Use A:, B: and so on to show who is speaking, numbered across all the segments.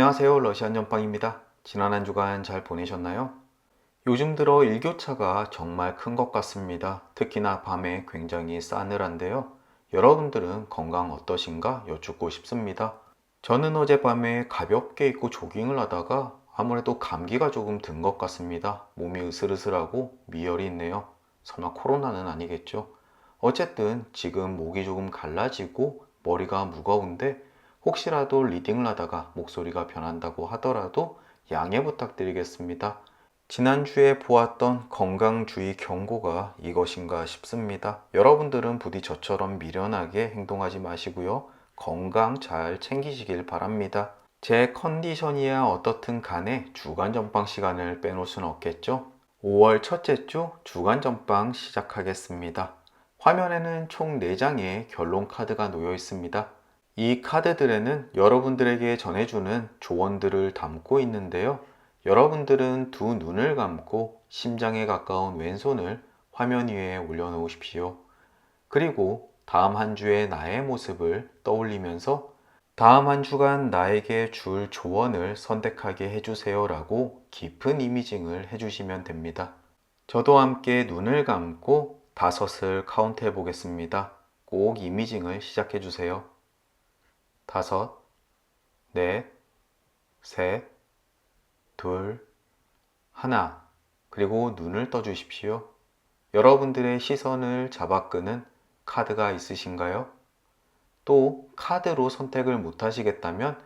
A: 안녕하세요. 러시안 전빵입니다. 지난 한 주간 잘 보내셨나요? 요즘 들어 일교차가 정말 큰 것 같습니다. 특히나 밤에 굉장히 싸늘한데요. 여러분들은 건강 어떠신가 여쭙고 싶습니다. 저는 어젯밤에 가볍게 입고 조깅을 하다가 아무래도 감기가 조금 든 것 같습니다. 몸이 으슬으슬하고 미열이 있네요. 설마 코로나는 아니겠죠? 어쨌든 지금 목이 조금 갈라지고 머리가 무거운데 혹시라도 리딩을 하다가 목소리가 변한다고 하더라도 양해 부탁드리겠습니다. 지난주에 보았던 건강주의 경고가 이것인가 싶습니다. 여러분들은 부디 저처럼 미련하게 행동하지 마시고요. 건강 잘 챙기시길 바랍니다. 제 컨디션이야 어떻든 간에 주간 전빵 시간을 빼놓을 수는 없겠죠? 5월 첫째 주 주간 전빵 시작하겠습니다. 화면에는 총 4장의 결론 카드가 놓여 있습니다. 이 카드들에는 여러분들에게 전해주는 조언들을 담고 있는데요. 여러분들은 두 눈을 감고 심장에 가까운 왼손을 화면 위에 올려놓으십시오. 그리고 다음 한 주의 나의 모습을 떠올리면서 다음 한 주간 나에게 줄 조언을 선택하게 해주세요 라고 깊은 이미징을 해주시면 됩니다. 저도 함께 눈을 감고 5을 카운트해 보겠습니다. 꼭 이미징을 시작해 주세요. 5, 넷, 셋, 둘, 하나. 그리고 눈을 떠 주십시오. 여러분들의 시선을 잡아끄는 카드가 있으신가요? 또 카드로 선택을 못 하시겠다면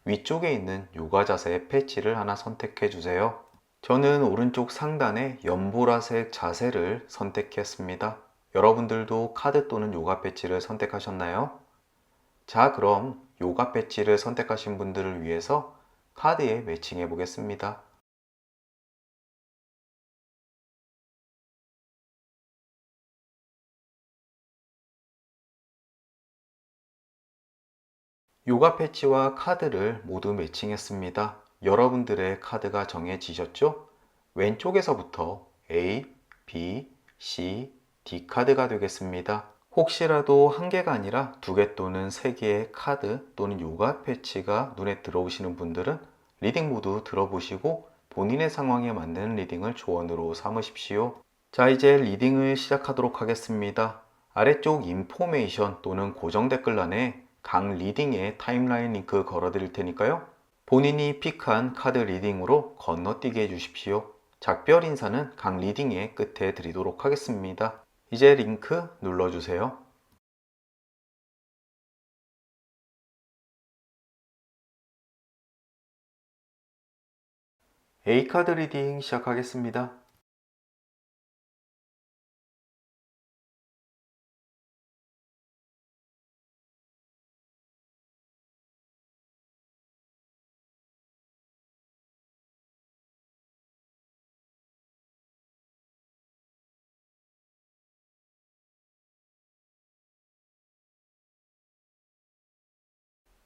A: 위쪽에 있는 요가 자세 패치를 하나 선택해 주세요. 저는 오른쪽 상단에 연보라색 자세를 선택했습니다. 여러분들도 카드 또는 요가 패치를 선택하셨나요? 자, 그럼 요가 패치를 선택하신 분들을 위해서 카드에 매칭해 보겠습니다. 요가 패치와 카드를 모두 매칭했습니다. 여러분들의 카드가 정해지셨죠? 왼쪽에서부터 A, B, C, D 카드가 되겠습니다. 혹시라도 한 개가 아니라 2개 또는 3개의 카드 또는 요가 패치가 눈에 들어오시는 분들은 리딩 모두 들어보시고 본인의 상황에 맞는 리딩을 조언으로 삼으십시오. 자, 이제 리딩을 시작하도록 하겠습니다. 아래쪽 인포메이션 또는 고정 댓글란에 각 리딩의 타임라인 링크 걸어 드릴 테니까요. 본인이 픽한 카드 리딩으로 건너뛰게 해주십시오. 작별 인사는 각 리딩의 끝에 드리도록 하겠습니다. 이제 링크 눌러주세요. A카드 리딩 시작하겠습니다.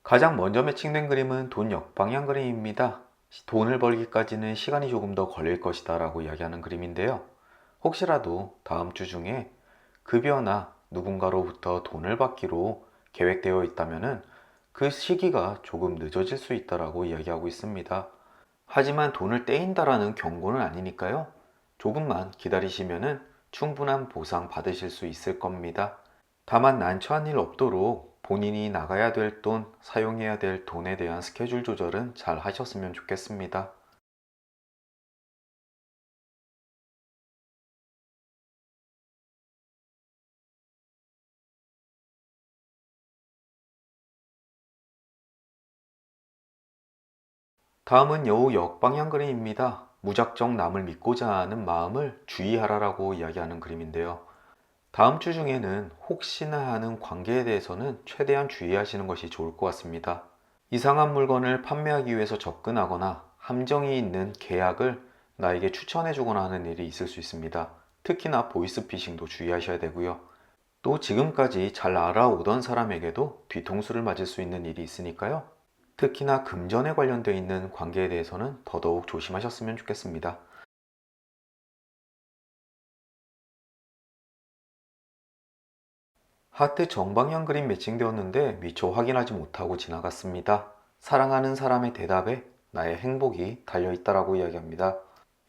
A: 가장 먼저 매칭된 그림은 돈 역방향 그림입니다. 돈을 벌기까지는 시간이 조금 더 걸릴 것이다 라고 이야기하는 그림인데요. 혹시라도 다음 주 중에 급여나 누군가로부터 돈을 받기로 계획되어 있다면 그 시기가 조금 늦어질 수 있다라고 이야기하고 있습니다. 하지만 돈을 떼인다라는 경고는 아니니까요. 조금만 기다리시면 충분한 보상 받으실 수 있을 겁니다. 다만 난처한 일 없도록 본인이 나가야 될 돈, 사용해야 될 돈에 대한 스케줄 조절은 잘 하셨으면 좋겠습니다. 다음은 여우 역방향 그림입니다. 무작정 남을 믿고자 하는 마음을 주의하라라고 이야기하는 그림인데요. 다음 주 중에는 혹시나 하는 관계에 대해서는 최대한 주의하시는 것이 좋을 것 같습니다. 이상한 물건을 판매하기 위해서 접근하거나 함정이 있는 계약을 나에게 추천해 주거나 하는 일이 있을 수 있습니다. 특히나 보이스피싱도 주의하셔야 되고요. 또 지금까지 잘 알아오던 사람에게도 뒤통수를 맞을 수 있는 일이 있으니까요. 특히나 금전에 관련되어 있는 관계에 대해서는 더더욱 조심하셨으면 좋겠습니다. 하트 정방향 그림 매칭되었는데 미처 확인하지 못하고 지나갔습니다. 사랑하는 사람의 대답에 나의 행복이 달려있다라고 이야기합니다.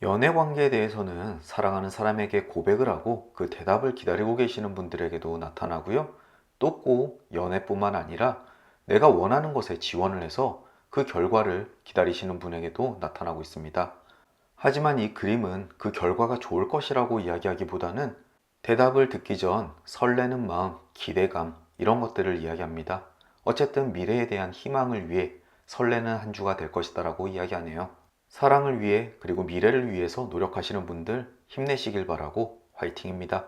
A: 연애 관계에 대해서는 사랑하는 사람에게 고백을 하고 그 대답을 기다리고 계시는 분들에게도 나타나고요. 또 꼭 연애뿐만 아니라 내가 원하는 것에 지원을 해서 그 결과를 기다리시는 분에게도 나타나고 있습니다. 하지만 이 그림은 그 결과가 좋을 것이라고 이야기하기보다는 대답을 듣기 전 설레는 마음, 기대감, 이런 것들을 이야기합니다. 어쨌든 미래에 대한 희망을 위해 설레는 한 주가 될 것이다라고 이야기하네요. 사랑을 위해 그리고 미래를 위해서 노력하시는 분들 힘내시길 바라고 화이팅입니다.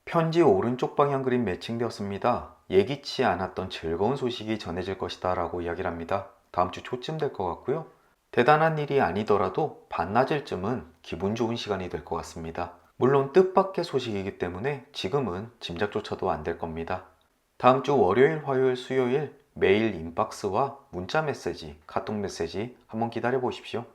A: 편지 오른쪽 방향 그림 매칭되었습니다. 예기치 않았던 즐거운 소식이 전해질 것이다 라고 이야기를 합니다. 다음 주 초쯤 될 것 같고요. 대단한 일이 아니더라도 반나절쯤은 기분 좋은 시간이 될 것 같습니다. 물론 뜻밖의 소식이기 때문에 지금은 짐작조차도 안 될 겁니다. 다음 주 월요일, 화요일, 수요일 메일 인박스와 문자 메시지, 카톡 메시지 한번 기다려 보십시오.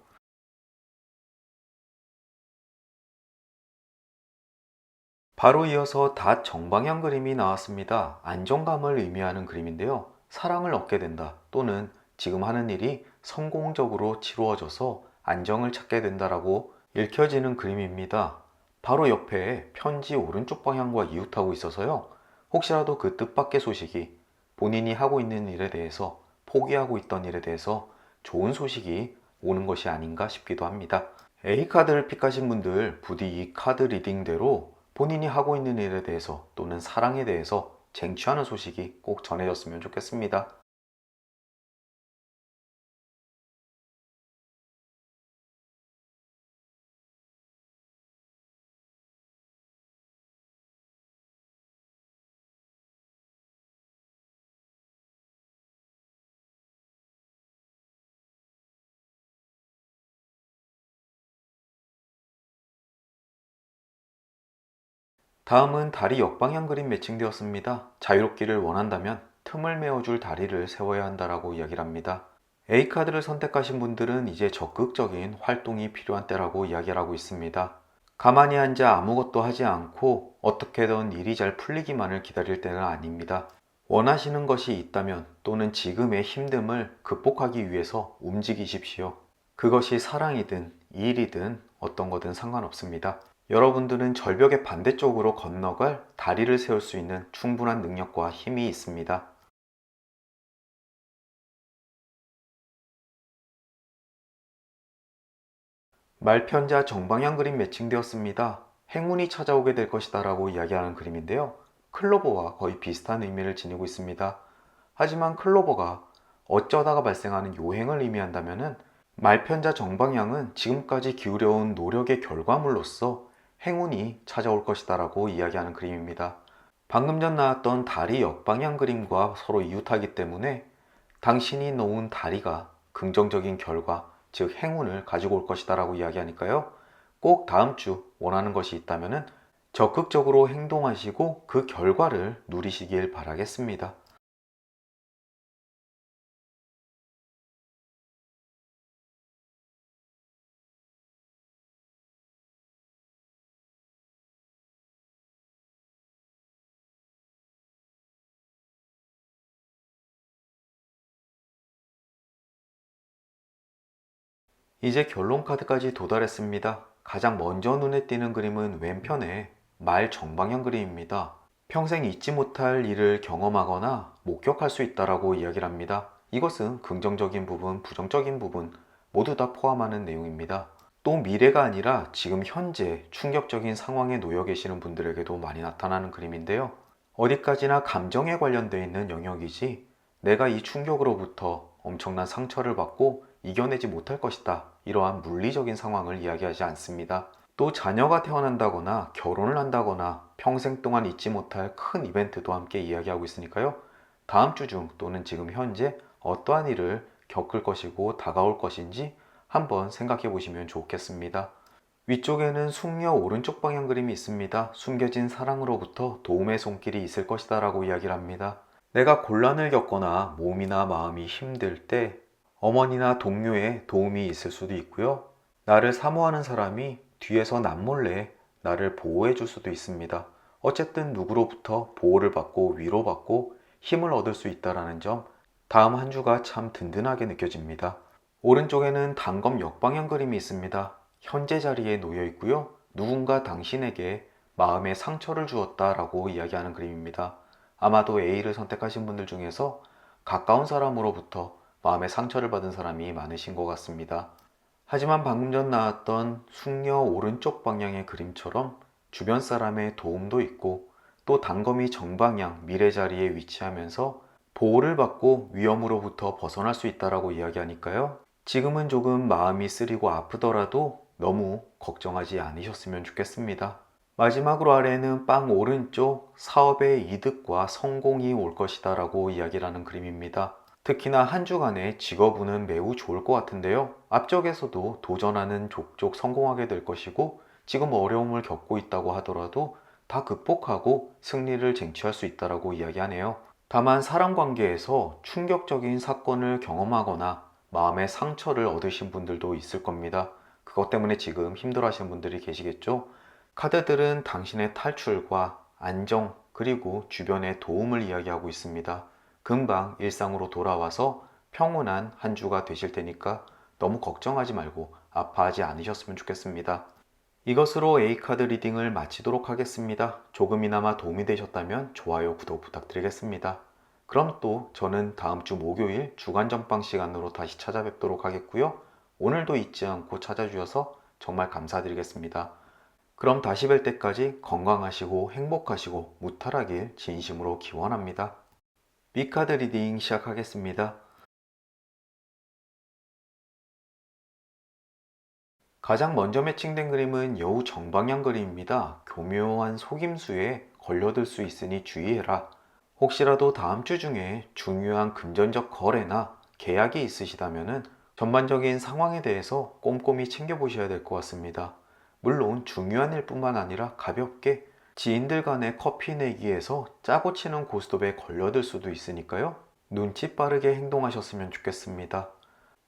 A: 바로 이어서 닷 정방향 그림이 나왔습니다. 안정감을 의미하는 그림인데요. 사랑을 얻게 된다 또는 지금 하는 일이 성공적으로 치루어져서 안정을 찾게 된다라고 읽혀지는 그림입니다. 바로 옆에 편지 오른쪽 방향과 이웃하고 있어서요. 혹시라도 그 뜻밖의 소식이 본인이 하고 있는 일에 대해서 포기하고 있던 일에 대해서 좋은 소식이 오는 것이 아닌가 싶기도 합니다. A카드를 픽하신 분들 부디 이 카드 리딩대로 본인이 하고 있는 일에 대해서 또는 사랑에 대해서 쟁취하는 소식이 꼭 전해졌으면 좋겠습니다. 다음은 다리 역방향 그림 매칭되었습니다. 자유롭기를 원한다면 틈을 메워줄 다리를 세워야 한다라고 이야기를 합니다. A카드를 선택하신 분들은 이제 적극적인 활동이 필요한 때라고 이야기를 하고 있습니다. 가만히 앉아 아무것도 하지 않고 어떻게든 일이 잘 풀리기만을 기다릴 때는 아닙니다. 원하시는 것이 있다면 또는 지금의 힘듦을 극복하기 위해서 움직이십시오. 그것이 사랑이든 일이든 어떤 거든 상관없습니다. 여러분들은 절벽의 반대쪽으로 건너갈 다리를 세울 수 있는 충분한 능력과 힘이 있습니다. 말편자 정방향 그림 매칭되었습니다. 행운이 찾아오게 될 것이다 라고 이야기하는 그림인데요. 클로버와 거의 비슷한 의미를 지니고 있습니다. 하지만 클로버가 어쩌다가 발생하는 요행을 의미한다면 말편자 정방향은 지금까지 기울여온 노력의 결과물로서 행운이 찾아올 것이다 라고 이야기하는 그림입니다. 방금 전 나왔던 다리 역방향 그림과 서로 이웃하기 때문에 당신이 놓은 다리가 긍정적인 결과, 즉 행운을 가지고 올 것이다 라고 이야기하니까요. 꼭 다음 주 원하는 것이 있다면 적극적으로 행동하시고 그 결과를 누리시길 바라겠습니다. 이제 결론 카드까지 도달했습니다. 가장 먼저 눈에 띄는 그림은 왼편의 말 정방향 그림입니다. 평생 잊지 못할 일을 경험하거나 목격할 수 있다라고 이야기를 합니다. 이것은 긍정적인 부분, 부정적인 부분 모두 다 포함하는 내용입니다. 또 미래가 아니라 지금 현재 충격적인 상황에 놓여 계시는 분들에게도 많이 나타나는 그림인데요. 어디까지나 감정에 관련되어 있는 영역이지 내가 이 충격으로부터 엄청난 상처를 받고 이겨내지 못할 것이다. 이러한 물리적인 상황을 이야기하지 않습니다. 또 자녀가 태어난다거나 결혼을 한다거나 평생 동안 잊지 못할 큰 이벤트도 함께 이야기하고 있으니까요. 다음 주 중 또는 지금 현재 어떠한 일을 겪을 것이고 다가올 것인지 한번 생각해 보시면 좋겠습니다. 위쪽에는 숙녀 오른쪽 방향 그림이 있습니다. 숨겨진 사랑으로부터 도움의 손길이 있을 것이다 라고 이야기를 합니다. 내가 곤란을 겪거나 몸이나 마음이 힘들 때 어머니나 동료의 도움이 있을 수도 있고요. 나를 사모하는 사람이 뒤에서 남몰래 나를 보호해 줄 수도 있습니다. 어쨌든 누구로부터 보호를 받고 위로받고 힘을 얻을 수 있다는 점, 다음 한 주가 참 든든하게 느껴집니다. 오른쪽에는 단검 역방향 그림이 있습니다. 현재 자리에 놓여 있고요. 누군가 당신에게 마음의 상처를 주었다라고 이야기하는 그림입니다. 아마도 A를 선택하신 분들 중에서 가까운 사람으로부터 마음의 상처를 받은 사람이 많으신 것 같습니다. 하지만 방금 전 나왔던 숙녀 오른쪽 방향의 그림처럼 주변 사람의 도움도 있고 또 단검이 정방향 미래 자리에 위치하면서 보호를 받고 위험으로부터 벗어날 수 있다라고 이야기하니까요. 지금은 조금 마음이 쓰리고 아프더라도 너무 걱정하지 않으셨으면 좋겠습니다. 마지막으로 아래에는 빵 오른쪽 사업의 이득과 성공이 올 것이다 라고 이야기를 하는 그림입니다. 특히나 한 주간의 직업운은 매우 좋을 것 같은데요. 앞쪽에서도 도전하는 족족 성공하게 될 것이고 지금 어려움을 겪고 있다고 하더라도 다 극복하고 승리를 쟁취할 수 있다고 이야기하네요. 다만 사람 관계에서 충격적인 사건을 경험하거나 마음의 상처를 얻으신 분들도 있을 겁니다. 그것 때문에 지금 힘들어하시는 분들이 계시겠죠? 카드들은 당신의 탈출과 안정 그리고 주변의 도움을 이야기하고 있습니다. 금방 일상으로 돌아와서 평온한 한 주가 되실 테니까 너무 걱정하지 말고 아파하지 않으셨으면 좋겠습니다. 이것으로 A카드 리딩을 마치도록 하겠습니다. 조금이나마 도움이 되셨다면 좋아요, 구독 부탁드리겠습니다. 그럼 또 저는 다음 주 목요일 주간 전방 시간으로 다시 찾아뵙도록 하겠고요. 오늘도 잊지 않고 찾아주셔서 정말 감사드리겠습니다. 그럼 다시 뵐 때까지 건강하시고 행복하시고 무탈하길 진심으로 기원합니다. B카드 리딩 시작하겠습니다. 가장 먼저 매칭된 그림은 여우 정방향 그림입니다. 교묘한 속임수에 걸려들 수 있으니 주의해라. 혹시라도 다음 주 중에 중요한 금전적 거래나 계약이 있으시다면 전반적인 상황에 대해서 꼼꼼히 챙겨보셔야 될 것 같습니다. 물론 중요한 일뿐만 아니라 가볍게 지인들 간의 커피 내기에서 짜고 치는 고스톱에 걸려들 수도 있으니까요. 눈치 빠르게 행동하셨으면 좋겠습니다.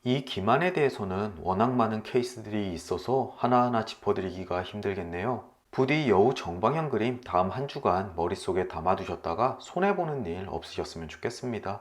A: 이 기만에 대해서는 워낙 많은 케이스들이 있어서 하나하나 짚어드리기가 힘들겠네요. 부디 여우 정방향 그림 다음 한 주간 머릿속에 담아두셨다가 손해보는 일 없으셨으면 좋겠습니다.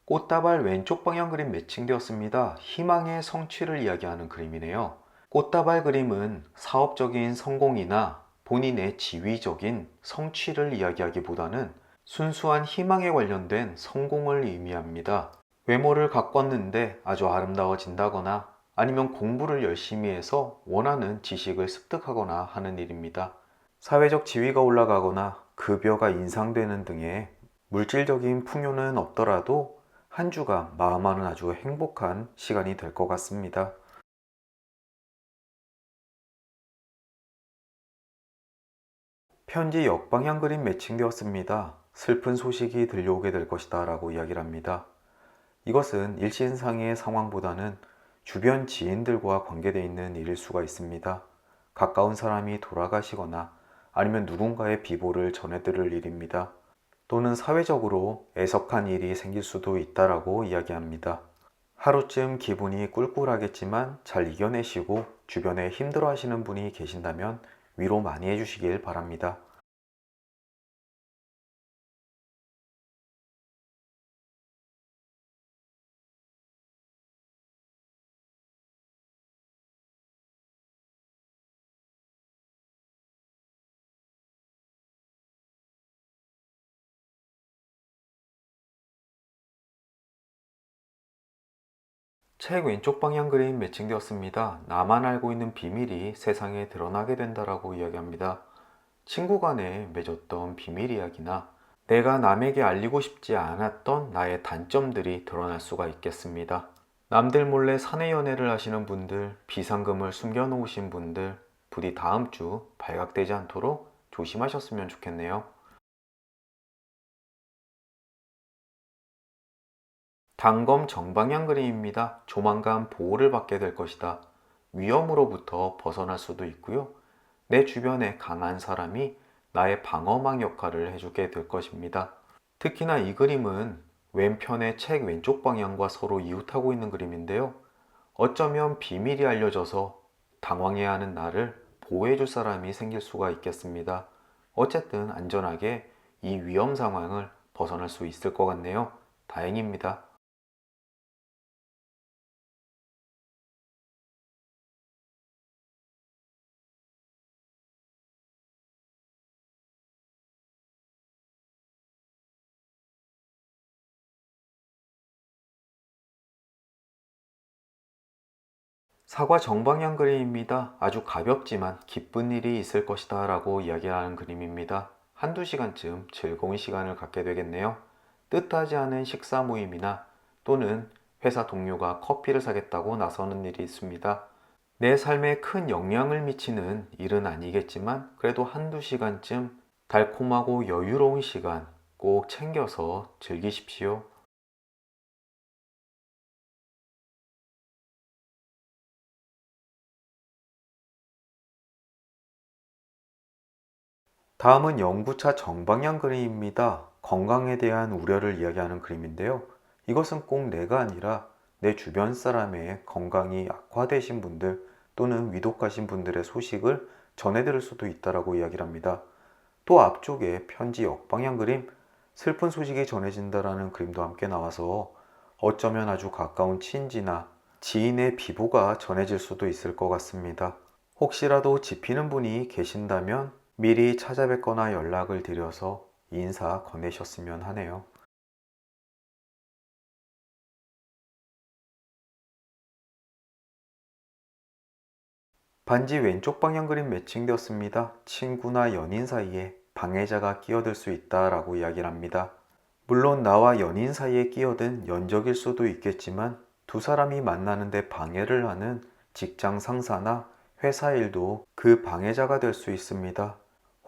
A: 꽃다발 왼쪽 방향 그림 매칭되었습니다. 희망의 성취를 이야기하는 그림이네요. 꽃다발 그림은 사업적인 성공이나 본인의 지위적인 성취를 이야기하기보다는 순수한 희망에 관련된 성공을 의미합니다. 외모를 가꿨는데 아주 아름다워진다거나 아니면 공부를 열심히 해서 원하는 지식을 습득하거나 하는 일입니다. 사회적 지위가 올라가거나 급여가 인상되는 등의 물질적인 풍요는 없더라도 한 주가 마음만은 아주 행복한 시간이 될 것 같습니다. 편지 역방향 그림 매칭되었습니다. 슬픈 소식이 들려오게 될 것이다 라고 이야기를 합니다. 이것은 일신상의 상황보다는 주변 지인들과 관계되어 있는 일일 수가 있습니다. 가까운 사람이 돌아가시거나 아니면 누군가의 비보를 전해들을 일입니다. 또는 사회적으로 애석한 일이 생길 수도 있다라고 이야기합니다. 하루쯤 기분이 꿀꿀하겠지만 잘 이겨내시고 주변에 힘들어 하시는 분이 계신다면 위로 많이 해주시길 바랍니다. 책 왼쪽 방향 그림 매칭되었습니다. 나만 알고 있는 비밀이 세상에 드러나게 된다라고 이야기합니다. 친구 간에 맺었던 비밀 이야기나 내가 남에게 알리고 싶지 않았던 나의 단점들이 드러날 수가 있겠습니다. 남들 몰래 사내 연애를 하시는 분들, 비상금을 숨겨놓으신 분들, 부디 다음 주 발각되지 않도록 조심하셨으면 좋겠네요. 단검 정방향 그림입니다. 조만간 보호를 받게 될 것이다. 위험으로부터 벗어날 수도 있고요. 내 주변에 강한 사람이 나의 방어막 역할을 해주게 될 것입니다. 특히나 이 그림은 왼편의 책 왼쪽 방향과 서로 이웃하고 있는 그림인데요. 어쩌면 비밀이 알려져서 당황해야 하는 나를 보호해줄 사람이 생길 수가 있겠습니다. 어쨌든 안전하게 이 위험 상황을 벗어날 수 있을 것 같네요. 다행입니다. 사과 정방향 그림입니다. 아주 가볍지만 기쁜 일이 있을 것이다 라고 이야기하는 그림입니다. 한두 시간쯤 즐거운 시간을 갖게 되겠네요. 뜻하지 않은 식사 모임이나 또는 회사 동료가 커피를 사겠다고 나서는 일이 있습니다. 내 삶에 큰 영향을 미치는 일은 아니겠지만 그래도 한두 시간쯤 달콤하고 여유로운 시간 꼭 챙겨서 즐기십시오. 다음은 연구차 정방향 그림입니다. 건강에 대한 우려를 이야기하는 그림인데요. 이것은 꼭 내가 아니라 내 주변 사람의 건강이 악화되신 분들 또는 위독하신 분들의 소식을 전해드릴 수도 있다라고 이야기를 합니다. 또 앞쪽에 편지 역방향 그림, 슬픈 소식이 전해진다라는 그림도 함께 나와서 어쩌면 아주 가까운 친지나 지인의 비보가 전해질 수도 있을 것 같습니다. 혹시라도 지피는 분이 계신다면 미리 찾아뵙거나 연락을 드려서 인사 건네셨으면 하네요. 반지 왼쪽 방향 그림 매칭되었습니다. 친구나 연인 사이에 방해자가 끼어들 수 있다라고 이야기를 합니다. 물론 나와 연인 사이에 끼어든 연적일 수도 있겠지만 두 사람이 만나는데 방해를 하는 직장 상사나 회사 일도 그 방해자가 될 수 있습니다.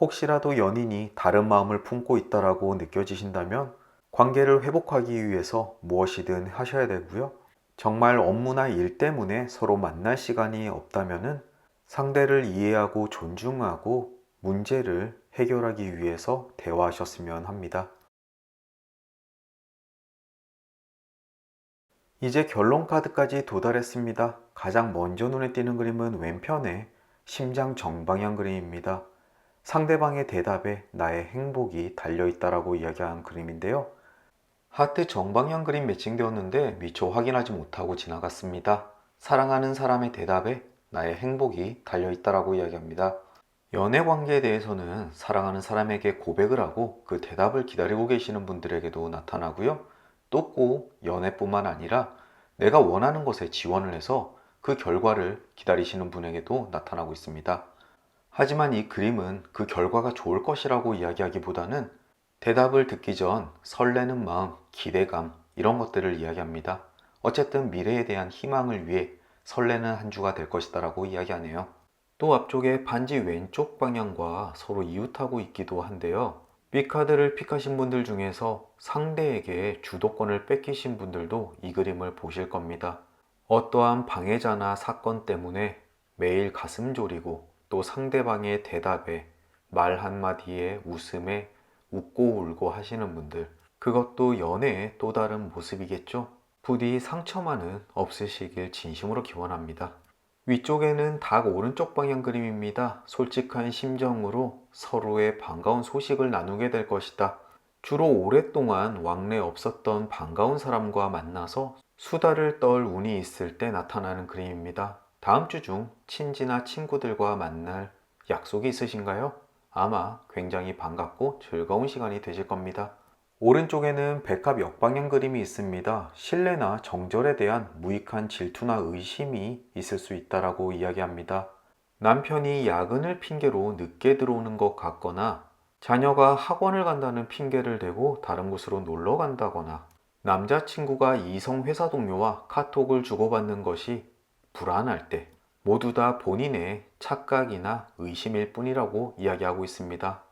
A: 혹시라도 연인이 다른 마음을 품고 있다라고 느껴지신다면 관계를 회복하기 위해서 무엇이든 하셔야 되고요. 정말 업무나 일 때문에 서로 만날 시간이 없다면은 상대를 이해하고 존중하고 문제를 해결하기 위해서 대화하셨으면 합니다. 이제 결론 카드까지 도달했습니다. 가장 먼저 눈에 띄는 그림은 왼편의 심장 정방향 그림입니다. 상대방의 대답에 나의 행복이 달려있다라고 이야기한 그림인데요. 하트 정방향 그림 매칭되었는데 미처 확인하지 못하고 지나갔습니다. 사랑하는 사람의 대답에 나의 행복이 달려있다라고 이야기합니다. 연애 관계에 대해서는 사랑하는 사람에게 고백을 하고 그 대답을 기다리고 계시는 분들에게도 나타나고요. 또 꼭 연애뿐만 아니라 내가 원하는 것에 지원을 해서 그 결과를 기다리시는 분에게도 나타나고 있습니다. 하지만 이 그림은 그 결과가 좋을 것이라고 이야기하기보다는 대답을 듣기 전 설레는 마음, 기대감, 이런 것들을 이야기합니다. 어쨌든 미래에 대한 희망을 위해 설레는 한 주가 될 것이다라고 이야기하네요. 또 앞쪽에 반지 왼쪽 방향과 서로 이웃하고 있기도 한데요. B카드를 픽하신 분들 중에서 상대에게 주도권을 뺏기신 분들도 이 그림을 보실 겁니다. 어떠한 방해자나 사건 때문에 매일 가슴 졸이고 또 상대방의 대답에 말 한마디에 웃음에 웃고 울고 하시는 분들, 그것도 연애의 또 다른 모습이겠죠? 부디 상처만은 없으시길 진심으로 기원합니다. 위쪽에는 닭 오른쪽 방향 그림입니다. 솔직한 심정으로 서로의 반가운 소식을 나누게 될 것이다. 주로 오랫동안 왕래 없었던 반가운 사람과 만나서 수다를 떨 운이 있을 때 나타나는 그림입니다. 다음 주 중 친지나 친구들과 만날 약속이 있으신가요? 아마 굉장히 반갑고 즐거운 시간이 되실 겁니다. 오른쪽에는 백합 역방향 그림이 있습니다. 신뢰나 정절에 대한 무익한 질투나 의심이 있을 수 있다라고 이야기합니다. 남편이 야근을 핑계로 늦게 들어오는 것 같거나 자녀가 학원을 간다는 핑계를 대고 다른 곳으로 놀러 간다거나 남자친구가 이성 회사 동료와 카톡을 주고받는 것이 불안할 때 모두 다 본인의 착각이나 의심일 뿐이라고 이야기하고 있습니다.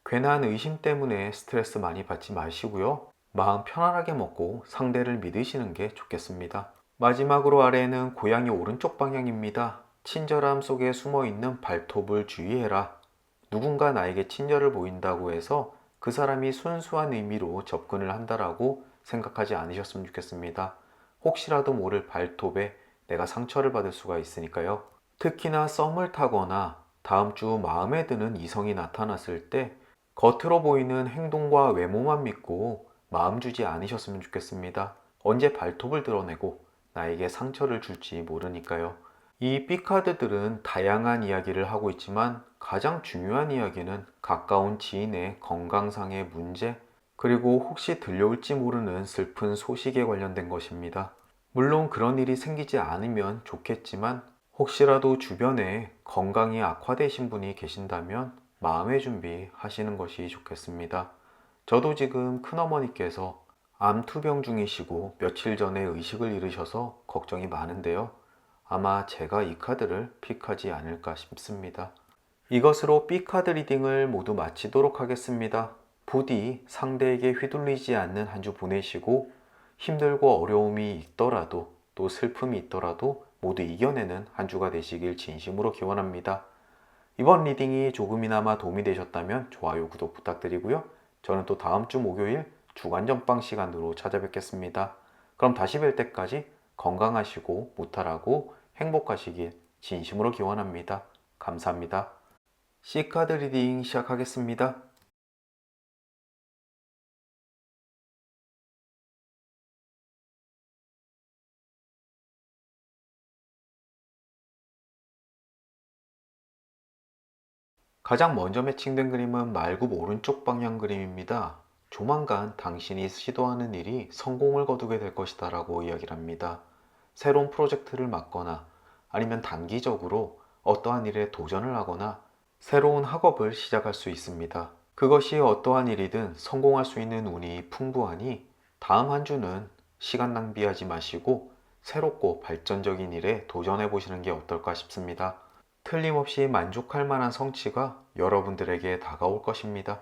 A: 괜한 의심 때문에 스트레스 많이 받지 마시고요. 마음 편안하게 먹고 상대를 믿으시는 게 좋겠습니다. 마지막으로 아래에는 고양이 오른쪽 방향입니다. 친절함 속에 숨어 있는 발톱을 주의해라. 누군가 나에게 친절을 보인다고 해서 그 사람이 순수한 의미로 접근을 한다라고 생각하지 않으셨으면 좋겠습니다. 혹시라도 모를 발톱에 내가 상처를 받을 수가 있으니까요. 특히나 썸을 타거나 다음 주 마음에 드는 이성이 나타났을 때 겉으로 보이는 행동과 외모만 믿고 마음 주지 않으셨으면 좋겠습니다. 언제 발톱을 드러내고 나에게 상처를 줄지 모르니까요. 이 B카드들은 다양한 이야기를 하고 있지만 가장 중요한 이야기는 가까운 지인의 건강상의 문제, 그리고 혹시 들려올지 모르는 슬픈 소식에 관련된 것입니다. 물론 그런 일이 생기지 않으면 좋겠지만 혹시라도 주변에 건강이 악화되신 분이 계신다면 마음의 준비 하시는 것이 좋겠습니다. 저도 지금 큰어머니께서 암투병 중이시고 며칠 전에 의식을 잃으셔서 걱정이 많은데요. 아마 제가 이 카드를 픽하지 않을까 싶습니다. 이것으로 B카드 리딩을 모두 마치도록 하겠습니다. 부디 상대에게 휘둘리지 않는 한 주 보내시고 힘들고 어려움이 있더라도 또 슬픔이 있더라도 모두 이겨내는 한 주가 되시길 진심으로 기원합니다. 이번 리딩이 조금이나마 도움이 되셨다면 좋아요, 구독 부탁드리고요. 저는 또 다음 주 목요일 주간 전방 시간으로 찾아뵙겠습니다. 그럼 다시 뵐 때까지 건강하시고 무탈하고 행복하시길 진심으로 기원합니다. 감사합니다. C카드 리딩 시작하겠습니다. 가장 먼저 매칭된 그림은 말굽 오른쪽 방향 그림입니다. 조만간 당신이 시도하는 일이 성공을 거두게 될 것이다 라고 이야기를 합니다. 새로운 프로젝트를 맡거나 아니면 단기적으로 어떠한 일에 도전을 하거나 새로운 학업을 시작할 수 있습니다. 그것이 어떠한 일이든 성공할 수 있는 운이 풍부하니 다음 한 주는 시간 낭비하지 마시고 새롭고 발전적인 일에 도전해 보시는 게 어떨까 싶습니다. 틀림없이 만족할 만한 성취가 여러분들에게 다가올 것입니다.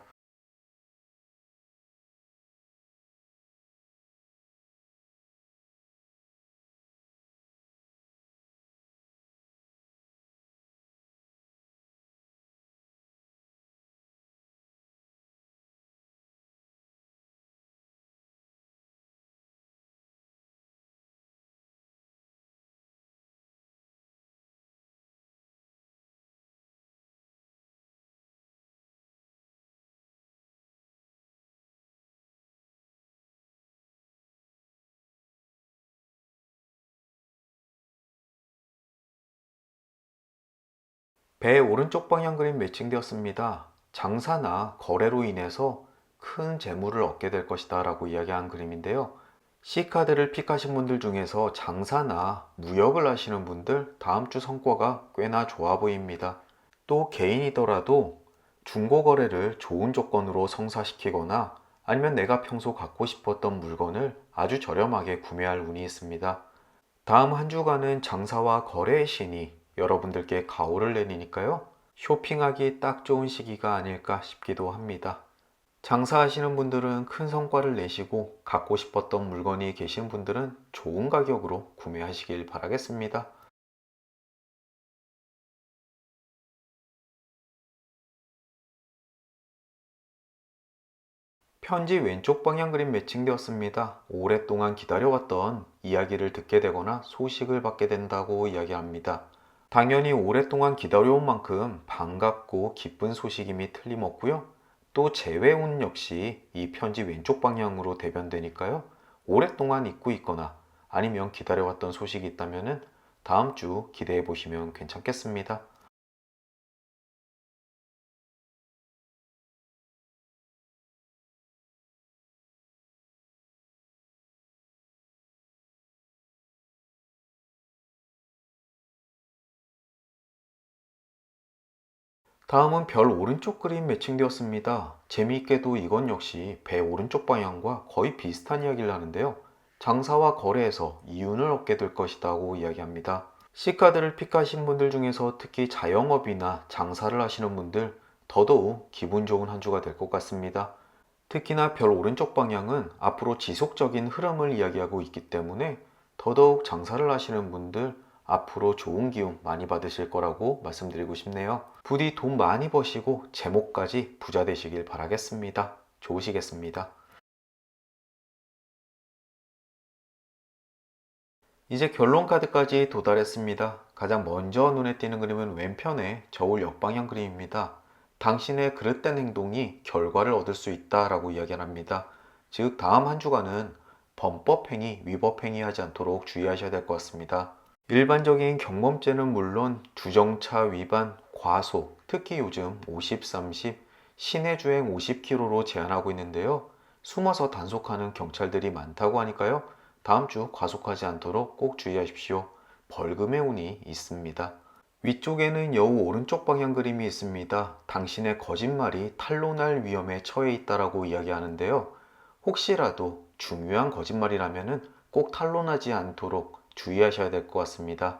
A: 배 오른쪽 방향 그림 매칭되었습니다. 장사나 거래로 인해서 큰 재물을 얻게 될 것이다 라고 이야기한 그림인데요. C카드를 픽하신 분들 중에서 장사나 무역을 하시는 분들 다음 주 성과가 꽤나 좋아 보입니다. 또 개인이더라도 중고거래를 좋은 조건으로 성사시키거나 아니면 내가 평소 갖고 싶었던 물건을 아주 저렴하게 구매할 운이 있습니다. 다음 한 주간은 장사와 거래의 신이 여러분들께 가호를 내리니까요. 쇼핑하기 딱 좋은 시기가 아닐까 싶기도 합니다. 장사하시는 분들은 큰 성과를 내시고 갖고 싶었던 물건이 계신 분들은 좋은 가격으로 구매하시길 바라겠습니다. 편지 왼쪽 방향 그림 매칭되었습니다. 오랫동안 기다려왔던 이야기를 듣게 되거나 소식을 받게 된다고 이야기합니다. 당연히 오랫동안 기다려온 만큼 반갑고 기쁜 소식임이 틀림없고요. 또 재회운 역시 이 편지 왼쪽 방향으로 대변되니까요. 오랫동안 잊고 있거나 아니면 기다려왔던 소식이 있다면 다음 주 기대해 보시면 괜찮겠습니다. 다음은 별 오른쪽 그림 매칭되었습니다. 재미있게도 이건 역시 배 오른쪽 방향과 거의 비슷한 이야기를 하는데요. 장사와 거래에서 이윤을 얻게 될 것이라고 이야기합니다. C카드를 픽하신 분들 중에서 특히 자영업이나 장사를 하시는 분들 더더욱 기분 좋은 한 주가 될 것 같습니다. 특히나 별 오른쪽 방향은 앞으로 지속적인 흐름을 이야기하고 있기 때문에 더더욱 장사를 하시는 분들 앞으로 좋은 기운 많이 받으실 거라고 말씀드리고 싶네요. 부디 돈 많이 버시고 제목까지 부자 되시길 바라겠습니다. 좋으시겠습니다. 이제 결론 카드까지 도달했습니다. 가장 먼저 눈에 띄는 그림은 왼편의 저울 역방향 그림입니다. 당신의 그릇된 행동이 결과를 얻을 수 있다라고 이야기합니다. 즉 다음 한 주간은 범법행위, 위법행위 하지 않도록 주의하셔야 될 것 같습니다. 일반적인 경범죄는 물론 주정차 위반, 과속, 특히 요즘 50, 30, 시내 주행 50km로 제한하고 있는데요. 숨어서 단속하는 경찰들이 많다고 하니까요. 다음 주 과속하지 않도록 꼭 주의하십시오. 벌금의 운이 있습니다. 위쪽에는 여우 오른쪽 방향 그림이 있습니다. 당신의 거짓말이 탄로날 위험에 처해 있다라고 이야기하는데요. 혹시라도 중요한 거짓말이라면 꼭 탄로나지 않도록 주의하셔야 될 것 같습니다.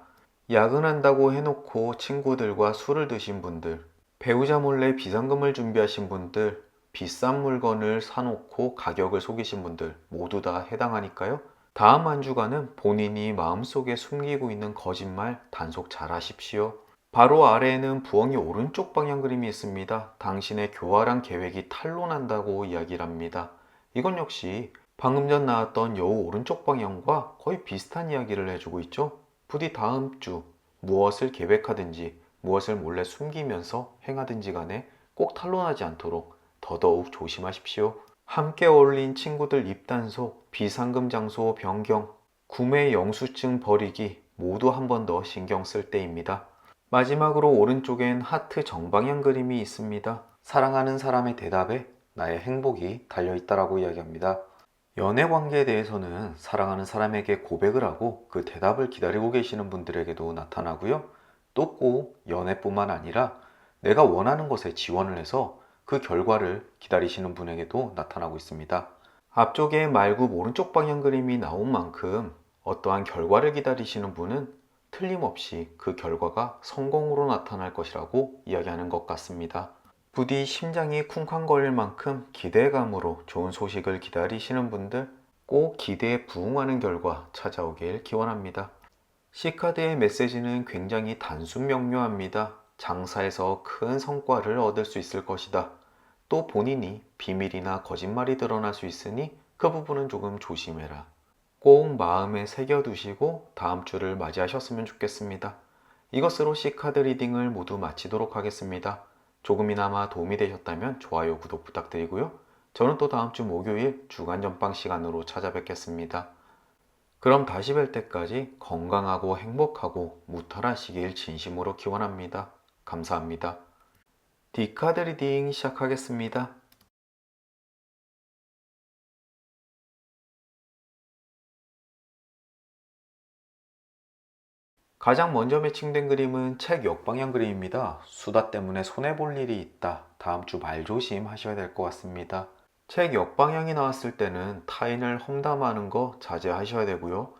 A: 야근한다고 해놓고 친구들과 술을 드신 분들, 배우자 몰래 비상금을 준비하신 분들, 비싼 물건을 사놓고 가격을 속이신 분들 모두 다 해당하니까요. 다음 한 주간은 본인이 마음속에 숨기고 있는 거짓말 단속 잘 하십시오. 바로 아래에는 부엉이 오른쪽 방향 그림이 있습니다. 당신의 교활한 계획이 탄로난다고 이야기를 합니다. 이건 역시 방금 전 나왔던 여우 오른쪽 방향과 거의 비슷한 이야기를 해주고 있죠. 부디 다음 주 무엇을 계획하든지 무엇을 몰래 숨기면서 행하든지 간에 꼭 탄로나지 않도록 더더욱 조심하십시오. 함께 어울린 친구들 입단속, 비상금 장소 변경, 구매 영수증 버리기 모두 한 번 더 신경 쓸 때입니다. 마지막으로 오른쪽엔 하트 정방향 그림이 있습니다. 사랑하는 사람의 대답에 나의 행복이 달려있다라고 이야기합니다. 연애 관계에 대해서는 사랑하는 사람에게 고백을 하고 그 대답을 기다리고 계시는 분들에게도 나타나고요. 또 꼭 연애뿐만 아니라 내가 원하는 것에 지원을 해서 그 결과를 기다리시는 분에게도 나타나고 있습니다. 앞쪽에 말굽 오른쪽 방향 그림이 나온 만큼 어떠한 결과를 기다리시는 분은 틀림없이 그 결과가 성공으로 나타날 것이라고 이야기하는 것 같습니다. 부디 심장이 쿵쾅거릴 만큼 기대감으로 좋은 소식을 기다리시는 분들 꼭 기대에 부응하는 결과 찾아오길 기원합니다. C카드의 메시지는 굉장히 단순 명료합니다. 장사에서 큰 성과를 얻을 수 있을 것이다. 또 본인이 비밀이나 거짓말이 드러날 수 있으니 그 부분은 조금 조심해라. 꼭 마음에 새겨두시고 다음 주를 맞이하셨으면 좋겠습니다. 이것으로 C카드 리딩을 모두 마치도록 하겠습니다. 조금이나마 도움이 되셨다면 좋아요, 구독 부탁드리고요. 저는 또 다음 주 목요일 주간 전방 시간으로 찾아뵙겠습니다. 그럼 다시 뵐 때까지 건강하고 행복하고 무탈하시길 진심으로 기원합니다. 감사합니다. D카드 리딩 시작하겠습니다. 가장 먼저 매칭된 그림은 책 역방향 그림입니다. 수다 때문에 손해볼 일이 있다. 다음 주 말조심 하셔야 될 것 같습니다. 책 역방향이 나왔을 때는 타인을 험담하는 거 자제하셔야 되고요.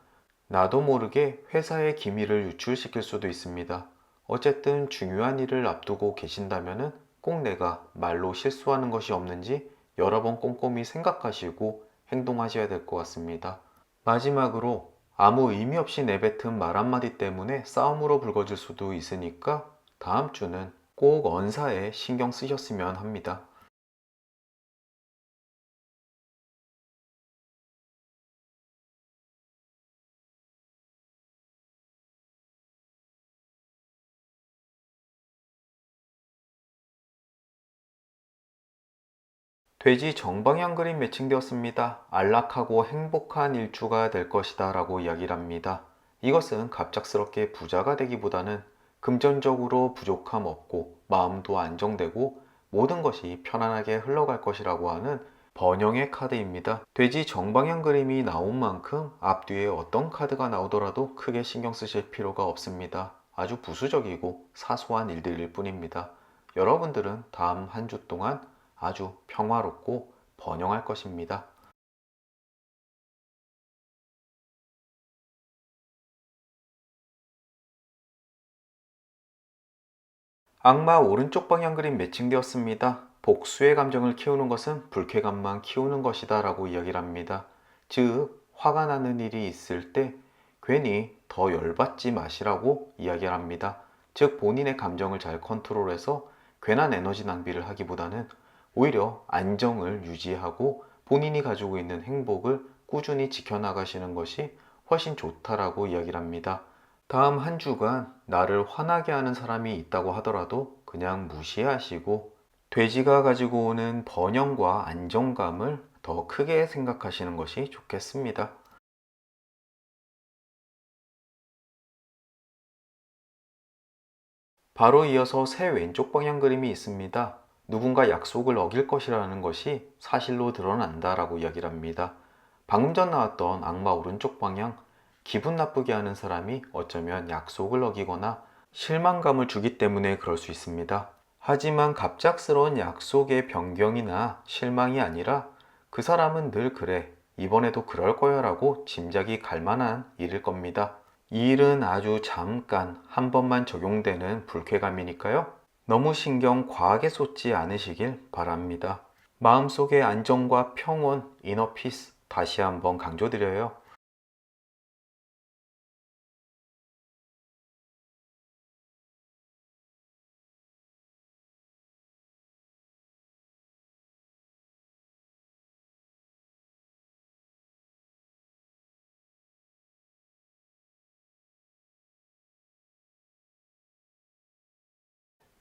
A: 나도 모르게 회사의 기밀을 유출시킬 수도 있습니다. 어쨌든 중요한 일을 앞두고 계신다면 꼭 내가 말로 실수하는 것이 없는지 여러 번 꼼꼼히 생각하시고 행동하셔야 될 것 같습니다. 마지막으로 아무 의미 없이 내뱉은 말 한마디 때문에 싸움으로 불거질 수도 있으니까 다음 주는 꼭 언사에 신경 쓰셨으면 합니다. 돼지 정방향 그림 매칭되었습니다. 안락하고 행복한 일주가 될 것이다 라고 이야기를 합니다. 이것은 갑작스럽게 부자가 되기보다는 금전적으로 부족함 없고 마음도 안정되고 모든 것이 편안하게 흘러갈 것이라고 하는 번영의 카드입니다. 돼지 정방향 그림이 나온 만큼 앞뒤에 어떤 카드가 나오더라도 크게 신경 쓰실 필요가 없습니다. 아주 부수적이고 사소한 일들일 뿐입니다. 여러분들은 다음 한 주 동안 아주 평화롭고 번영할 것입니다. 악마 오른쪽 방향 그림 매칭되었습니다. 복수의 감정을 키우는 것은 불쾌감만 키우는 것이다 라고 이야기를 합니다. 즉, 화가 나는 일이 있을 때 괜히 더 열받지 마시라고 이야기를 합니다. 즉 본인의 감정을 잘 컨트롤해서 괜한 에너지 낭비를 하기보다는 오히려 안정을 유지하고 본인이 가지고 있는 행복을 꾸준히 지켜나가시는 것이 훨씬 좋다라고 이야기를 합니다. 다음 한 주간 나를 화나게 하는 사람이 있다고 하더라도 그냥 무시하시고 돼지가 가지고 오는 번영과 안정감을 더 크게 생각하시는 것이 좋겠습니다. 바로 이어서 새 왼쪽 방향 그림이 있습니다. 누군가 약속을 어길 것이라는 것이 사실로 드러난다라고 이야기를 합니다. 방금 전 나왔던 악마 오른쪽 방향, 기분 나쁘게 하는 사람이 어쩌면 약속을 어기거나 실망감을 주기 때문에 그럴 수 있습니다. 하지만 갑작스러운 약속의 변경이나 실망이 아니라 그 사람은 늘 그래, 이번에도 그럴 거야 라고 짐작이 갈 만한 일일 겁니다. 이 일은 아주 잠깐 한 번만 적용되는 불쾌감이니까요. 너무 신경 과하게 쏟지 않으시길 바랍니다. 마음속의 안정과 평온, 이너피스 다시 한번 강조드려요.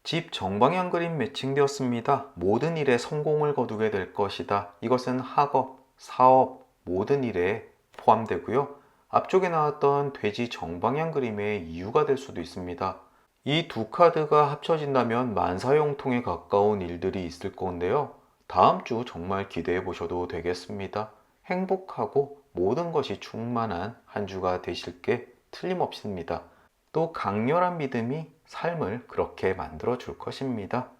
A: 집 정방향 그림 매칭되었습니다. 모든 일에 성공을 거두게 될 것이다. 이것은 학업, 사업, 모든 일에 포함되고요. 앞쪽에 나왔던 돼지 정방향 그림의 이유가 될 수도 있습니다. 이 두 카드가 합쳐진다면 만사형통에 가까운 일들이 있을 건데요. 다음 주 정말 기대해 보셔도 되겠습니다. 행복하고 모든 것이 충만한 한 주가 되실 게 틀림없습니다. 또 강렬한 믿음이 삶을 그렇게 만들어 줄 것입니다.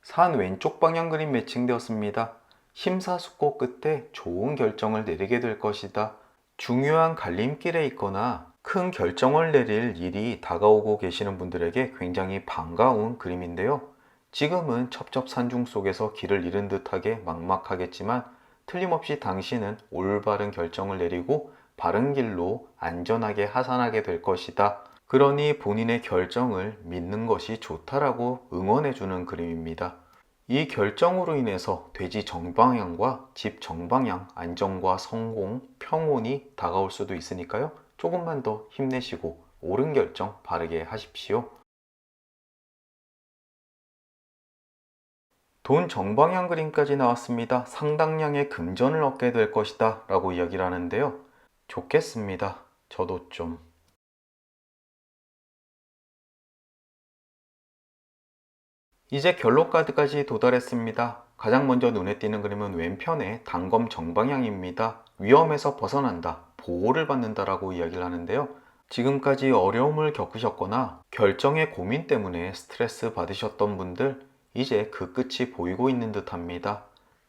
A: 산 왼쪽 방향 그림 매칭되었습니다. 심사숙고 끝에 좋은 결정을 내리게 될 것이다. 중요한 갈림길에 있거나 큰 결정을 내릴 일이 다가오고 계시는 분들에게 굉장히 반가운 그림인데요. 지금은 첩첩산중 속에서 길을 잃은 듯하게 막막하겠지만 틀림없이 당신은 올바른 결정을 내리고 바른 길로 안전하게 하산하게 될 것이다. 그러니 본인의 결정을 믿는 것이 좋다라고 응원해주는 그림입니다. 이 결정으로 인해서 돼지 정방향과 집 정방향, 안정과 성공, 평온이 다가올 수도 있으니까요. 조금만 더 힘내시고 옳은 결정 바르게 하십시오. 돈 정방향 그림까지 나왔습니다. 상당량의 금전을 얻게 될 것이다 라고 이야기를 하는데요. 좋겠습니다. 저도 좀. 이제 결론 카드까지 도달했습니다. 가장 먼저 눈에 띄는 그림은 왼편의 단검 정방향입니다. 위험에서 벗어난다, 보호를 받는다라고 이야기를 하는데요. 지금까지 어려움을 겪으셨거나 결정의 고민 때문에 스트레스 받으셨던 분들, 이제 그 끝이 보이고 있는 듯 합니다.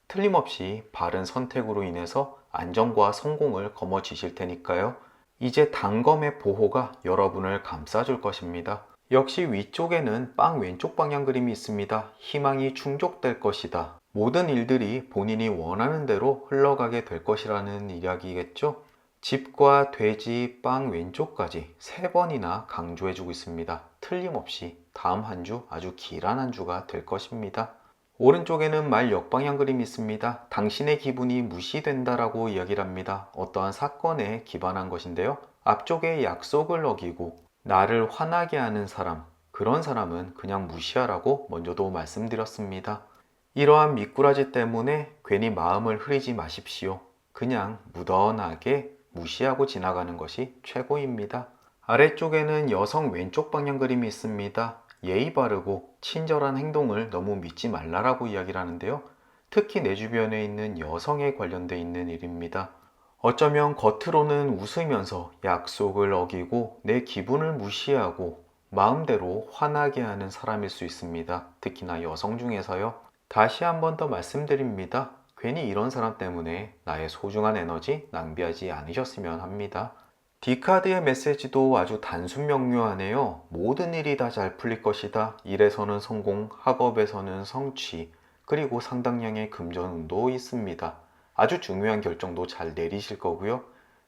A: 틀림없이 바른 선택으로 인해서 안정과 성공을 거머쥐실 테니까요. 이제 단검의 보호가 여러분을 감싸줄 것입니다. 역시 위쪽에는 빵 왼쪽 방향 그림이 있습니다. 희망이 충족될 것이다. 모든 일들이 본인이 원하는 대로 흘러가게 될 것이라는 이야기겠죠? 집과 돼지, 빵 왼쪽까지 세 번이나 강조해주고 있습니다. 틀림없이 다음 한 주 아주 길한 한 주가 될 것입니다. 오른쪽에는 말 역방향 그림이 있습니다. 당신의 기분이 무시된다라고 이야기를 합니다. 어떠한 사건에 기반한 것인데요. 앞쪽에 약속을 어기고 나를 화나게 하는 사람, 그런 사람은 그냥 무시하라고 먼저도 말씀드렸습니다. 이러한 미꾸라지 때문에 괜히 마음을 흐리지 마십시오. 그냥 무던하게 무시하고 지나가는 것이 최고입니다. 아래쪽에는 여성 왼쪽 방향 그림이 있습니다. 예의 바르고 친절한 행동을 너무 믿지 말라라고 이야기를 하는데요. 특히 내 주변에 있는 여성에 관련돼 있는 일입니다. 어쩌면 겉으로는 웃으면서 약속을 어기고 내 기분을 무시하고 마음대로 화나게 하는 사람일 수 있습니다. 특히나 여성 중에서요. 다시 한번 더 말씀드립니다. 괜히 이런 사람 때문에 나의 소중한 에너지 낭비하지 않으셨으면 합니다. D카드의 메시지도 아주 단순 명료하네요. 모든 일이 다 잘 풀릴 것이다. 일에서는 성공, 학업에서는 성취, 그리고 상당량의 금전운도 있습니다. 아주 중요한 결정도 잘 내리실 거고요.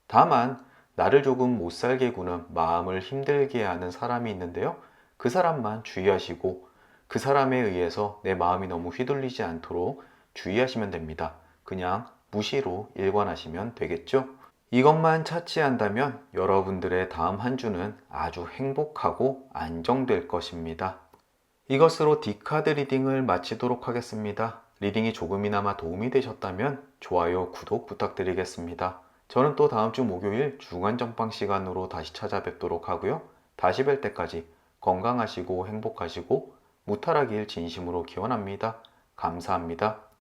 A: 다만 나를 조금 못 살게 구는 마음을 힘들게 하는 사람이 있는데요. 그 사람만 주의하시고 그 사람에 의해서 내 마음이 너무 휘둘리지 않도록 주의하시면 됩니다. 그냥 무시로 일관하시면 되겠죠? 이것만 차치한다면 여러분들의 다음 한 주는 아주 행복하고 안정될 것입니다. 이것으로 D카드 리딩을 마치도록 하겠습니다. 리딩이 조금이나마 도움이 되셨다면 좋아요, 구독 부탁드리겠습니다. 저는 또 다음 주 목요일 중간전방 시간으로 다시 찾아뵙도록 하고요. 다시 뵐 때까지 건강하시고 행복하시고 무탈하길 진심으로 기원합니다. 감사합니다.